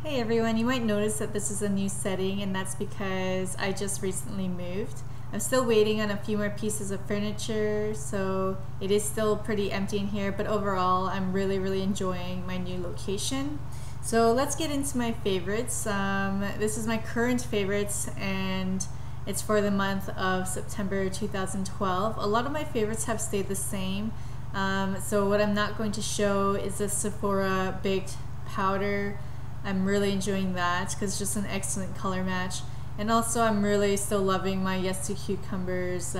Hey everyone, you might notice that this is a new setting, and that's because I just recently moved. I'm still waiting on a few more pieces of furniture, so it is still pretty empty in here, but overall I'm really enjoying my new location. So let's get into my favorites. This is my current favorites, and it's for the month of September 2012. A lot of my favorites have stayed the same. So what I'm not going to show is the Sephora Baked Powder. I'm really enjoying that because it's just an excellent color match. And also I'm really still loving my Yes to Cucumbers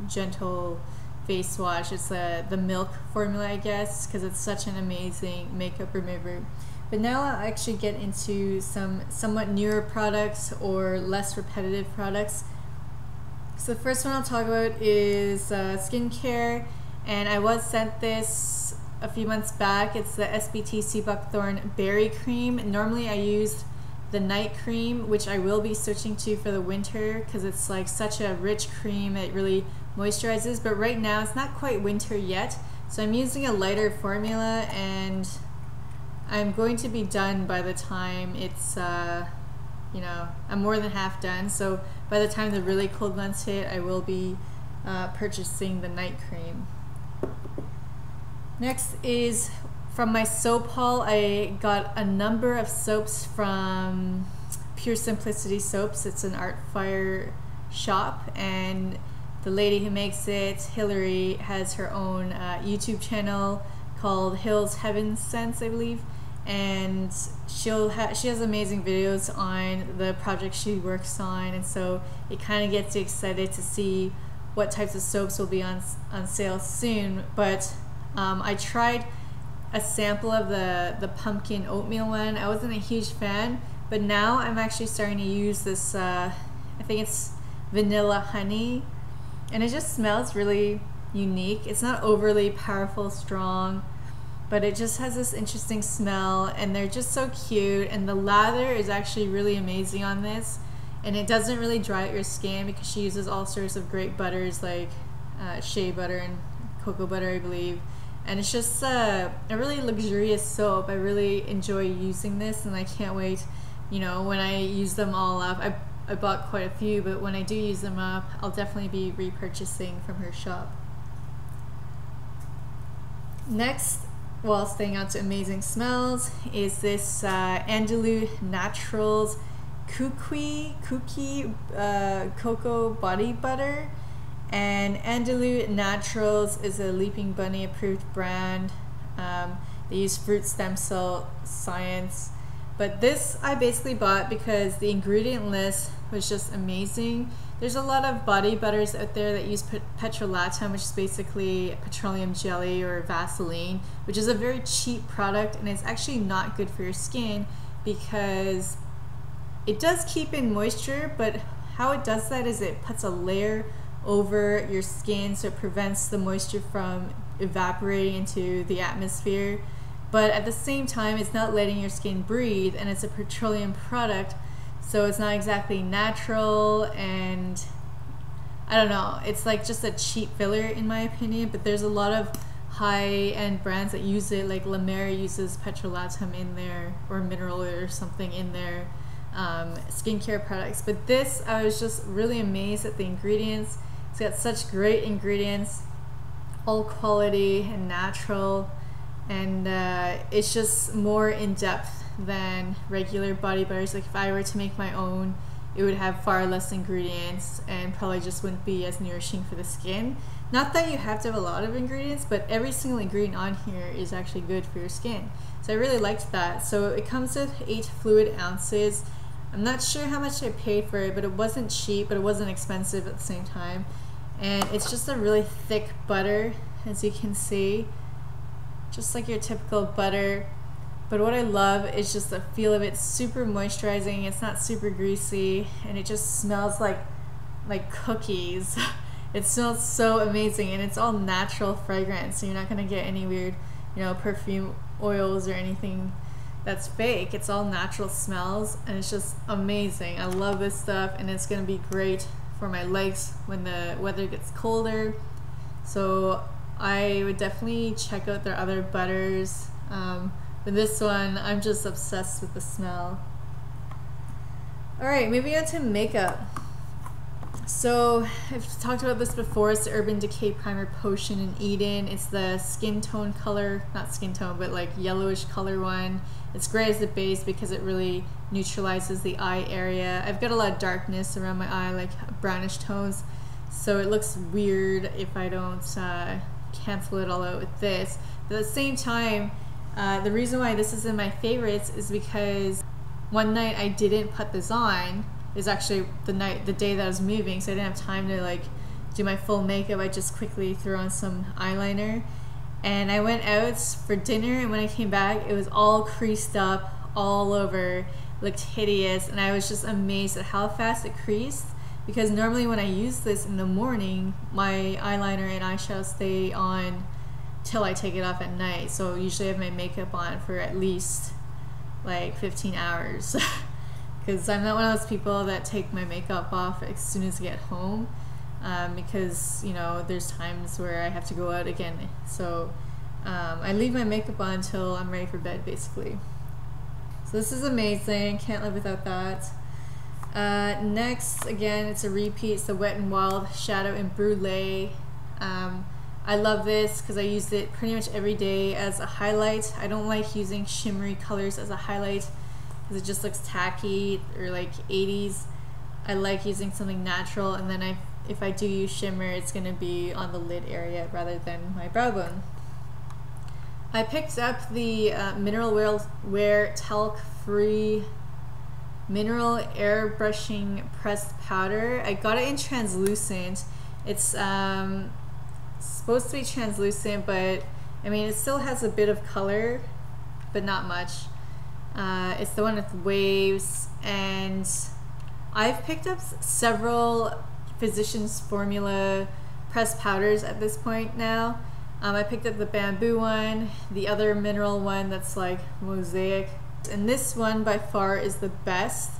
gentle face wash. It's the milk formula, I guess, because it's such an amazing makeup remover. But now I'll actually get into some somewhat newer products or less repetitive products. So the first one I'll talk about is skincare, and I was sent this a few months back. It's the SBT Sea Buckthorn Berry Cream. Normally I use the night cream, which I will be switching to for the winter because it's like such a rich cream. It really moisturizes, but right now it's not quite winter yet, so I'm using a lighter formula, and I'm going to be done by the time it's you know, I'm more than half done, so by the time the really cold months hit, I will be purchasing the night cream. Next is from my soap haul. I got a number of soaps from Pure Simplicity Soaps. It's an art fire shop, and the lady who makes it, Hillary, has her own YouTube channel called Hill's Heaven Scents, I believe, and she has amazing videos on the projects she works on, and so it kind of gets you excited to see what types of soaps will be on sale soon. But I tried a sample of the pumpkin oatmeal one. I wasn't a huge fan, but now I'm actually starting to use this, I think it's vanilla honey, and it just smells really unique. It's not overly powerful, strong, but it just has this interesting smell, and they're just so cute, and the lather is actually really amazing on this, and it doesn't really dry out your skin because she uses all sorts of great butters like shea butter and cocoa butter, I believe. And it's just a really luxurious soap. I really enjoy using this, and I can't wait, you know, when I use them all up. I bought quite a few, but when I do use them up, I'll definitely be repurchasing from her shop. Next, while staying out to amazing smells, is this Andalou Naturals Cookie Cocoa Body Butter. And Andalou Naturals is a Leaping Bunny approved brand. They use fruit stem cell science. But this I basically bought because the ingredient list was just amazing. There's a lot of body butters out there that use petrolatum, which is basically petroleum jelly or Vaseline, which is a very cheap product, and it's actually not good for your skin because it does keep in moisture, but how it does that is it puts a layer over your skin, so it prevents the moisture from evaporating into the atmosphere, but at the same time it's not letting your skin breathe, and it's a petroleum product, so it's not exactly natural, and I don't know, it's like just a cheap filler in my opinion. But there's a lot of high-end brands that use it, like La Mer uses petrolatum in there, or mineral oil or something in their skincare products. But this, I was just really amazed at the ingredients. It's got such great ingredients, all quality and natural, and it's just more in depth than regular body butters. Like if I were to make my own, it would have far less ingredients and probably just wouldn't be as nourishing for the skin. Not that you have to have a lot of ingredients, but every single ingredient on here is actually good for your skin. So I really liked that. So it comes with 8 fluid ounces. I'm not sure how much I paid for it, but it wasn't cheap, but it wasn't expensive at the same time. And it's just a really thick butter, as you can see, just like your typical butter. But what I love is just the feel of it. It's super moisturizing, it's not super greasy, and it just smells like cookies. It smells so amazing, and it's all natural fragrance, so you're not gonna get any weird, you know, perfume oils or anything that's fake. It's all natural smells, and it's just amazing. I love this stuff, and it's gonna be great for my legs when the weather gets colder. So I would definitely check out their other butters. But this one, I'm just obsessed with the smell. Alright, moving on to makeup. So, I've talked about this before. It's the Urban Decay Primer Potion in Eden. It's the skin tone color, not skin tone, but like yellowish color one. It's great as a base because it really neutralizes the eye area. I've got a lot of darkness around my eye, like brownish tones, so it looks weird if I don't cancel it all out with this. But at the same time, the reason why this is in my favorites is because one night I didn't put this on. Is actually the day that I was moving, so I didn't have time to like do my full makeup. I just quickly threw on some eyeliner, and I went out for dinner, and when I came back it was all creased up all over, looked hideous, and I was just amazed at how fast it creased, because normally when I use this in the morning, my eyeliner and eyeshadow stay on till I take it off at night, so usually I have my makeup on for at least like 15 hours. Because I'm not one of those people that take my makeup off as soon as I get home, because, you know, there's times where I have to go out again. So I leave my makeup on until I'm ready for bed, basically. So this is amazing. Can't live without that. Next, again, it's a repeat. It's the Wet n Wild Shadow in Brulee. I love this because I use it pretty much every day as a highlight. I don't like using shimmery colors as a highlight, it just looks tacky or like 80s. I like using something natural, and then if I do use shimmer, it's going to be on the lid area rather than my brow bone. I picked up the Mineral Wear Talc-Free Mineral Airbrushing Pressed Powder. I got it in translucent. It's supposed to be translucent, but I mean it still has a bit of color, but not much. It's the one with waves, and I've picked up several Physicians Formula pressed powders at this point now. I picked up the bamboo one, the other mineral one that's like mosaic, and this one by far is the best.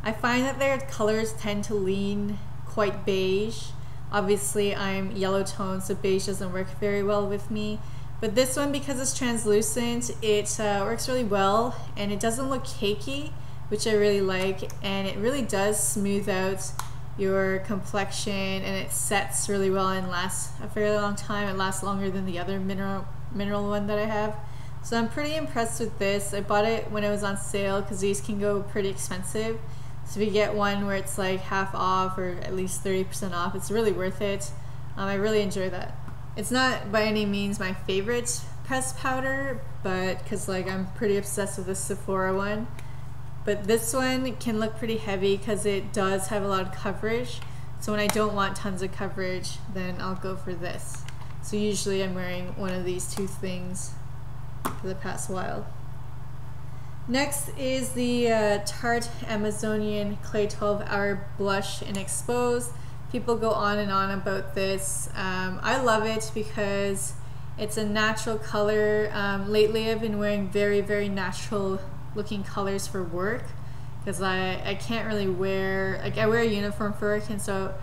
I find that their colors tend to lean quite beige. Obviously I'm yellow toned, so beige doesn't work very well with me. But this one, because it's translucent, it works really well, and it doesn't look cakey, which I really like, and it really does smooth out your complexion, and it sets really well and lasts a fairly long time. It lasts longer than the other mineral one that I have. So I'm pretty impressed with this. I bought it when it was on sale because these can go pretty expensive. So if you get one where it's like half off or at least 30% off, it's really worth it. I really enjoy that. It's not by any means my favorite pressed powder, but because like I'm pretty obsessed with the Sephora one. But this one can look pretty heavy because it does have a lot of coverage. So when I don't want tons of coverage, then I'll go for this. So usually I'm wearing one of these two things for the past while. Next is the Tarte Amazonian Clay 12-Hour Blush in Expose. People go on and on about this. I love it because it's a natural color. Lately I've been wearing very, very natural looking colors for work because I can't really wear, like I wear a uniform for work, and so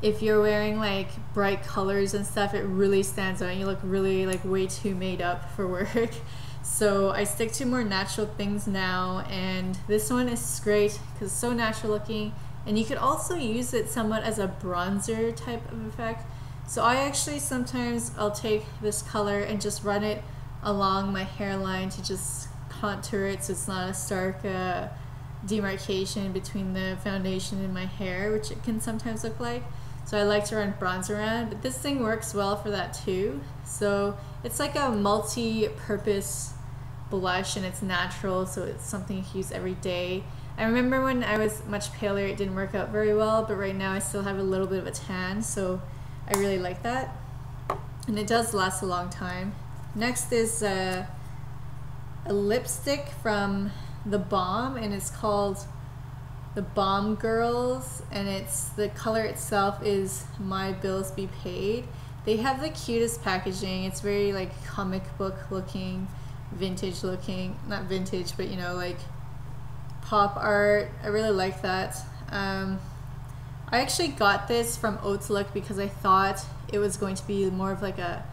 if you're wearing like bright colors and stuff, it really stands out and you look really like way too made up for work. So I stick to more natural things now, and this one is great because it's so natural looking. And you could also use it somewhat as a bronzer type of effect. So I actually sometimes I'll take this color and just run it along my hairline to just contour it so it's not a stark demarcation between the foundation and my hair, which it can sometimes look like. So I like to run bronzer around, but this thing works well for that too. So it's like a multi-purpose blush, and it's natural, so it's something you can use every day. I remember when I was much paler it didn't work out very well, but right now I still have a little bit of a tan, so I really like that. And it does last a long time. Next is a lipstick from the Balm, and it's called the Balm Girls, and the color itself is My Bills Be Paid. They have the cutest packaging. It's very like comic book looking, vintage looking, not vintage, but you know, like pop art. I really like that. I actually got this from Outlook because I thought it was going to be more of like a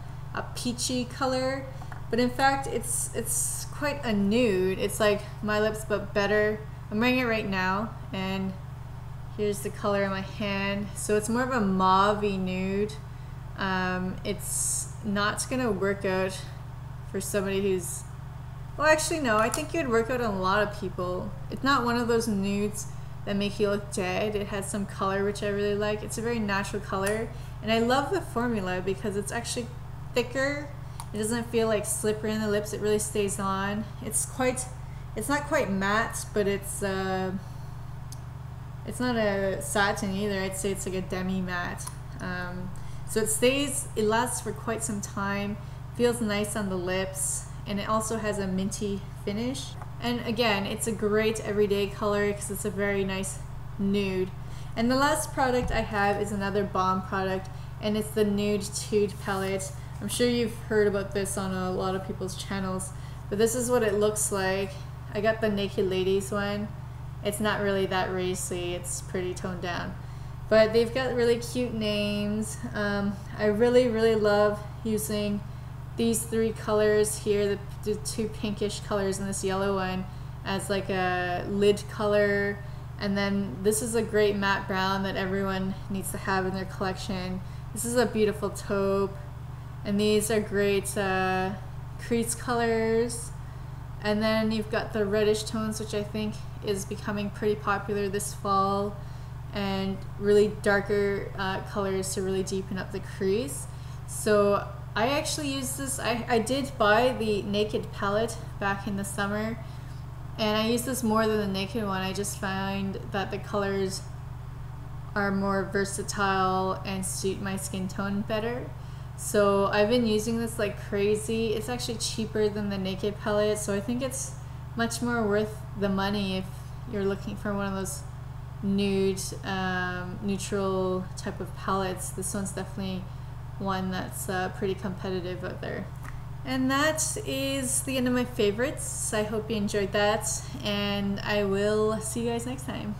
peachy color, but in fact it's quite a nude. It's like my lips but better. I'm wearing it right now, and here's the color on my hand. So it's more of a mauve-y nude. It's not gonna work out for somebody who's, well, actually no, I think it would work out on a lot of people. It's not one of those nudes that make you look dead. It has some color which I really like. It's a very natural color, and I love the formula because it's actually thicker. It doesn't feel like slippery in the lips. It really stays on. It's not quite matte, but it's not a satin either. I'd say it's like a demi matte. So it lasts for quite some time, feels nice on the lips, and it also has a minty finish. And again, it's a great everyday color because it's a very nice nude. And the last product I have is another Balm product, and it's the Nude'Tude palette. I'm sure you've heard about this on a lot of people's channels, but this is what it looks like. I got the Naked Ladies one. It's not really that racy, it's pretty toned down. But they've got really cute names. I really love using these three colors here, the two pinkish colors and this yellow one, as like a lid color. And then this is a great matte brown that everyone needs to have in their collection. This is a beautiful taupe. And these are great crease colors. And then you've got the reddish tones, which I think is becoming pretty popular this fall, and really darker colors to really deepen up the crease. So I actually use this. I did buy the Naked palette back in the summer, and I use this more than the Naked one. I just find that the colors are more versatile and suit my skin tone better. So I've been using this like crazy. It's actually cheaper than the Naked palette, so I think it's much more worth the money if you're looking for one of those nude, neutral type of palettes. This one's definitely one that's pretty competitive out there. And that is the end of my favorites. I hope you enjoyed that, and I will see you guys next time.